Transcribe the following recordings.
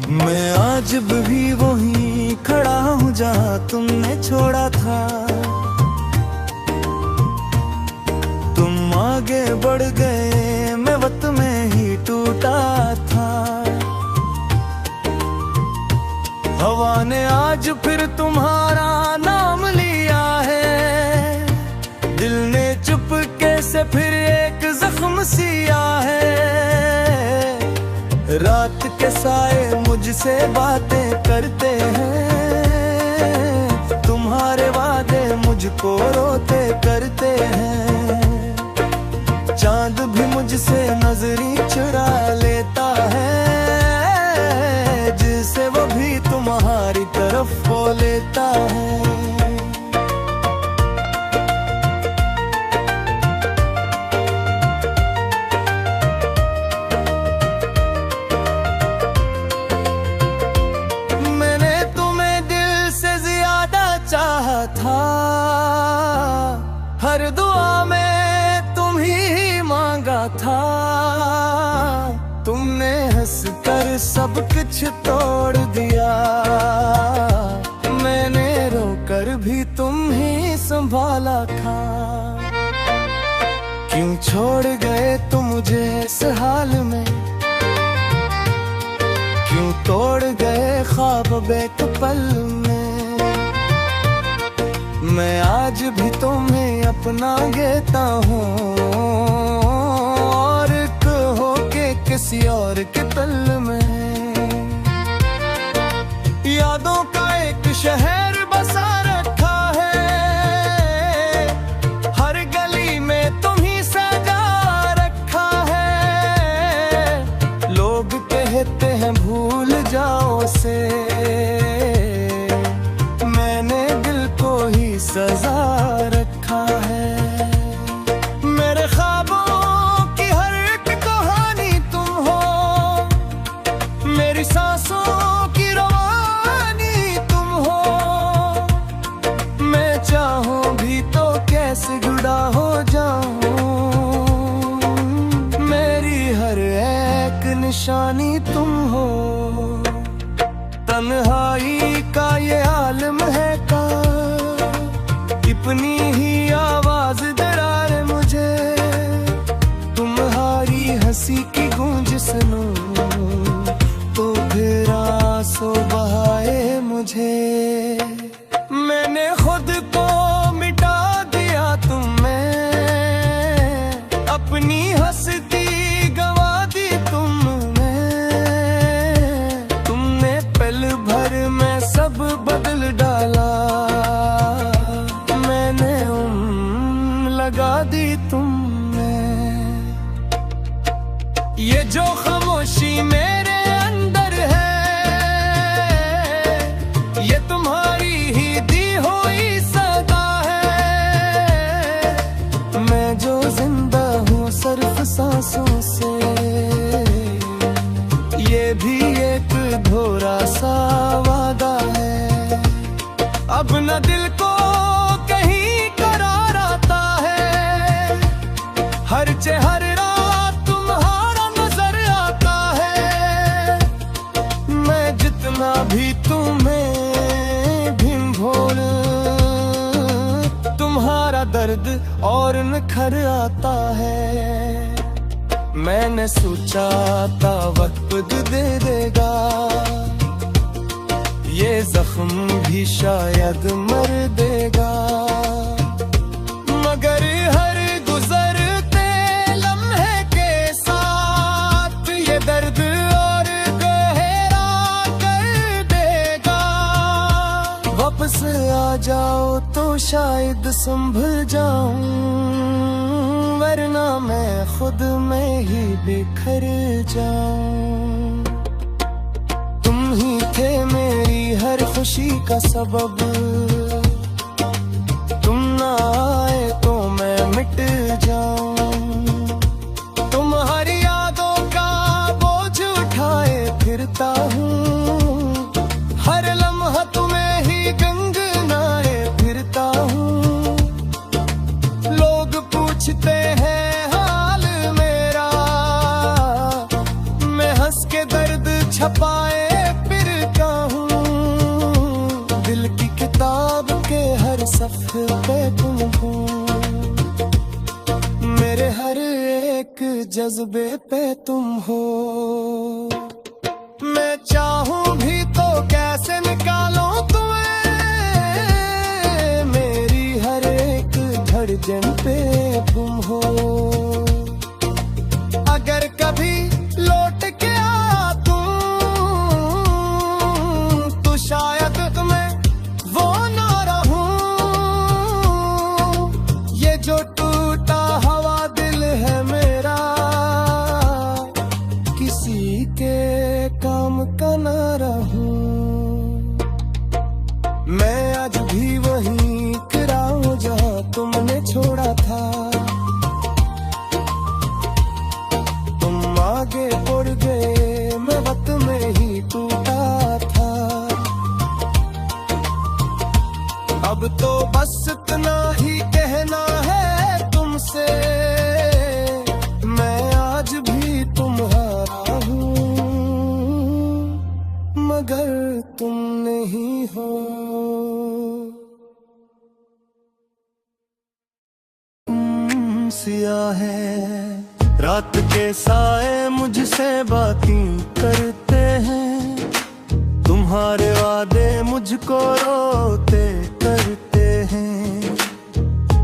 मैं आज भी वहीं खड़ा हूँ जहाँ तुमने छोड़ा था। तुम आगे बढ़ गए, मैं वक्त में ही टूटा था। हवा ने आज फिर तुम्हारा नाम लिया है, दिल ने चुपके से फिर एक जख्म सिया है। रात के साए मुझसे बातें करते हैं, तुम्हारे वादे मुझको रोते करते हैं। चांद भी मुझसे नजरी चुरा लेता है, जिसे वो भी तुम्हारी तरफ हो लेता है। चाहा था, हर दुआ में तुम ही मांगा था। तुमने हंसकर सब कुछ तोड़ दिया, मैंने रोकर भी तुम ही संभाला था। क्यों छोड़ गए तुम मुझे इस हाल में, क्यों तोड़ गए ख्वाब बेक पल में। मैं आज भी तुम्हें अपना गेता हूँ, और कहो के किसी और के तल में। यादों का एक शहर बसा रखा है, हर गली में तुम ही सजा रखा है। लोग कहते हैं भूल जाओ से, सजा रखा है। मेरे ख्वाबों की हर एक कहानी तुम हो, मेरी सांसों की रवानी तुम हो। मैं चाहूं भी तो कैसे जुड़ा हो जाऊं, मेरी हर एक निशानी तुम हो। तन्हाई का ये आलम है का, अपनी ही आवाज दरार मुझे। तुम्हारी हंसी की गूंज सुनूं तो फिर आंसू बहाए मुझे। मैंने खुद को मिटा दिया तुम में, अपनी हंसती गवा दी तुमने। तुमने पल भर में सब बदल डाला, लगा दी तुमने। ये जो खामोशी मेरे अंदर है, ये तुम्हारी ही दी हुई सदा है। मैं जो जिंदा हूँ सिर्फ सांसों से, ये भी एक अधूरा सा वादा है। अब न दिल को कहीं हर चेहरा तुम्हारा नजर आता है। मैं जितना भी तुम्हें भीम-भोल, तुम्हारा दर्द और निखर आता है। मैंने सोचा था वक्त दे देगा, ये जख्म भी शायद मर देगा। मगर हर दर्द और गहरा कर देगा। वापस आ जाओ तो शायद संभल जाऊं, वरना मैं खुद में ही बिखर जाऊं। तुम ही थे मेरी हर खुशी का सबब, तुम ना आए तो मैं मिट जाऊं। तुम्हारी यादों का बोझ उठाए फिरता हूँ, हर लम्हा तुम्हें ही गंगनाए फिरता हूँ। लोग पूछते हैं हाल मेरा, मैं हंस के दर्द छपाए पे तुम हो, मेरे हर एक जज्बे पे तुम हो। मैं चाहूं भी तो कैसे निकालूं तुम्हें, मेरी हर एक धड़कन पे तुम हो। अगर कभी लौट के आ तुम, तो शायद मैं वो ना रहूं। ये जो टूटा हुआ दिल है मेरा, किसी के काम का ना रहूं। मैं आज भी वहीं खड़ा हूं जहां तुमने छोड़ा था। तुम आगे बढ़ गए, मैं वक्त में ही टूटा था। अब तो बस इतना ही कहना है तुमसे, मैं आज भी तुम्हारा हूँ, मगर तुम नहीं हो। सिया है रात के साए मुझसे बातें करते हैं, तुम्हारे वादे मुझको रोते करते हैं।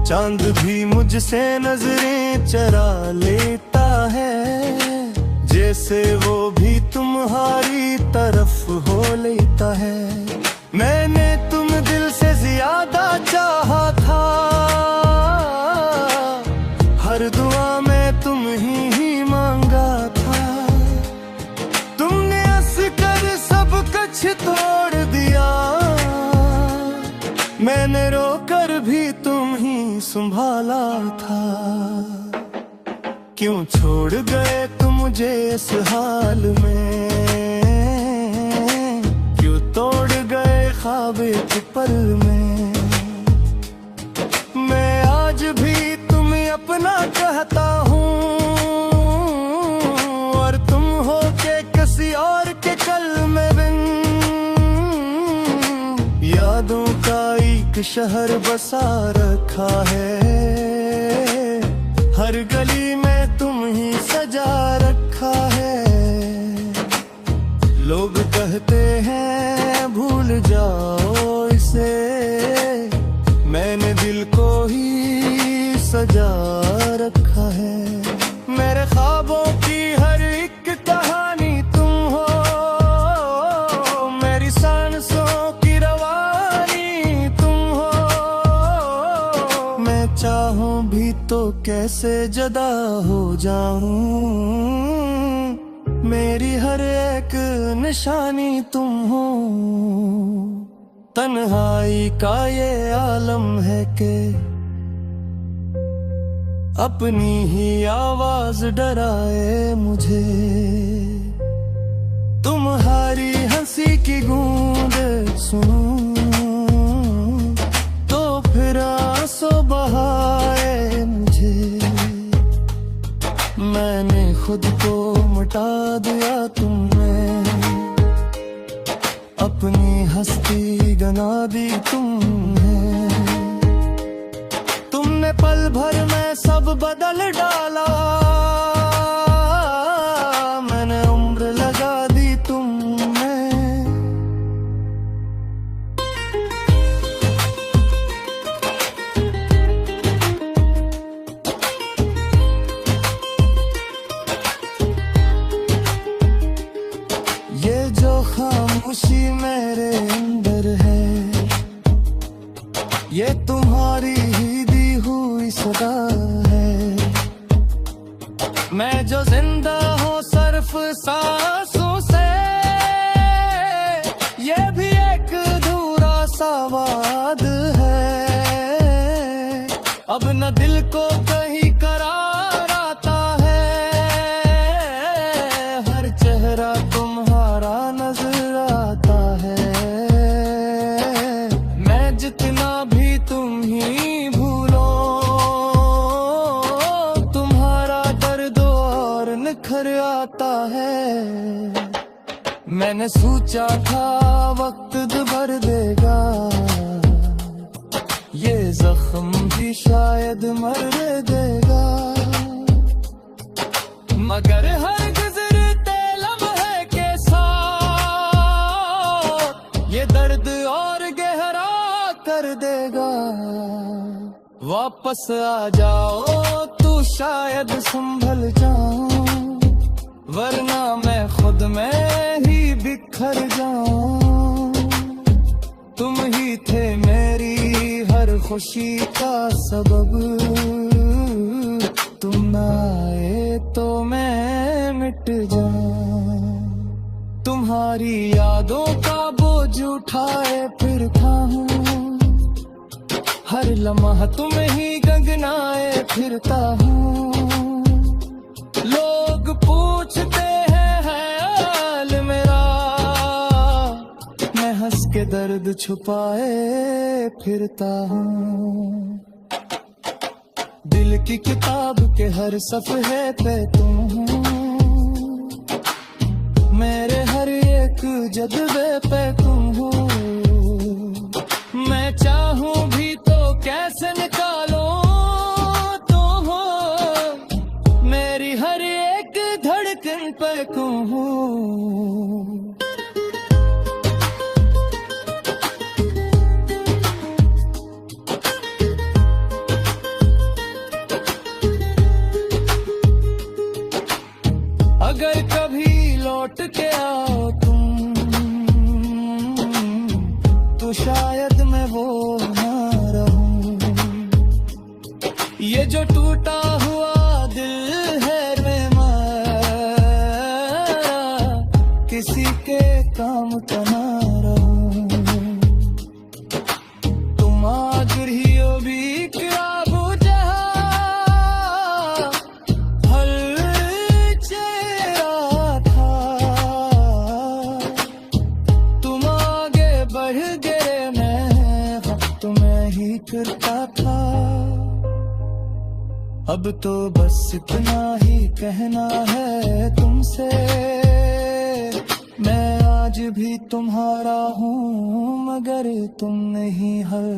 चांद भी मुझसे नजरें चरा लेता है, जैसे वो भी तुम्हारी तरफ हो लेता है। मैंने तुम दिल से ज्यादा चाहा था, हर दुआ में तुम ही मांगा था। तुमने हंस कर सब कुछ तोड़ दिया, मैंने रोकर भी तुम ही संभाला था। क्यों छोड़ गए तुम मुझे इस हाल में, क्यों तोड़ गए ख्वाब एक पल में। मैं आज भी तुम्हें अपना कहता हूँ, और तुम हो के किसी और के कल में बिन। यादों का एक शहर बसा रखा है, हर गली में तुम ही सजा रखा है। लोग कहते हैं भूल जाओ इसे, मैंने दिल को ही सजा रखा है। मेरे ख्वाबों की हर एक कहानी तुम हो, मेरी सांसों की रवानी तुम हो। मैं चाहूं भी तो कैसे जुदा हो जाऊं, मेरी हर एक निशानी तुम हो। तन्हाई का ये आलम है कि अपनी ही आवाज डराए मुझे। तुम्हारी हंसी की गूंज सुनूं तो फिर आंसू बहाए मुझे। मैंने खुद को मिटा दिया तुमने, अपनी हस्ती गना दी तुमने। तुमने पल भर में सब बदल डाला, मैंने उम्र लगा दी तुमने। ये जो खामोशी मेरे अंदर है, ये तुम्हारी ही दी हुई सदा है। मैं जो जिंदा हूँ सिर्फ सांसों से, ये भी एक अधूरा सा वाद है। अब न दिल को कहीं करार आता है, हर चेहरा तुम्हारा नजर आता है। मैं जितना भी तुम ही भूलो, तुम्हारा दर्द और निखर आता है। मैंने सोचा था वक्त भर देगा, ये जख्म भी शायद मर देगा, मगर हर गुजरते लम्हे के साथ ये दर्द और गहरा कर देगा। वापस आ जाओ तू शायद संभल जाऊं, वरना मैं खुद में ही बिखर जाऊं। तुम ही थे मेरी हर खुशी का सबब, तुम ना आए तो मैं मिट जाऊं। तुम्हारी यादों का बोझ उठाए फिरता हूँ, हर लम्हा तुम ही गंगनाए फिरता हूँ। लोग पूछते हैं हाल मेरा, मैं हंस के दर्द छुपाए फिरता हूँ। दिल की किताब के हर सफ़हे पे तुम हो, मेरे हर एक जज्बे पे तुम हो। मैं चाहूं भी तो कैसे निकालो तुम हो, मेरी हर एक धड़कन पे तुम हो। अगर कभी लौट के आओ तुम, तो शायद मैं वो ना रहूं। ये जो टूटा हुआ दिल है मेरा, किसी के काम का ना रहूं। तुम आज रहियो भी क्या बुझा, हल चेहरा था। तुम आगे बढ़ गए, मैं वक्त में ही फिरता था। अब तो बस इतना ही कहना है तुमसे, मैं आज भी तुम्हारा हूँ, मगर तुम नहीं हर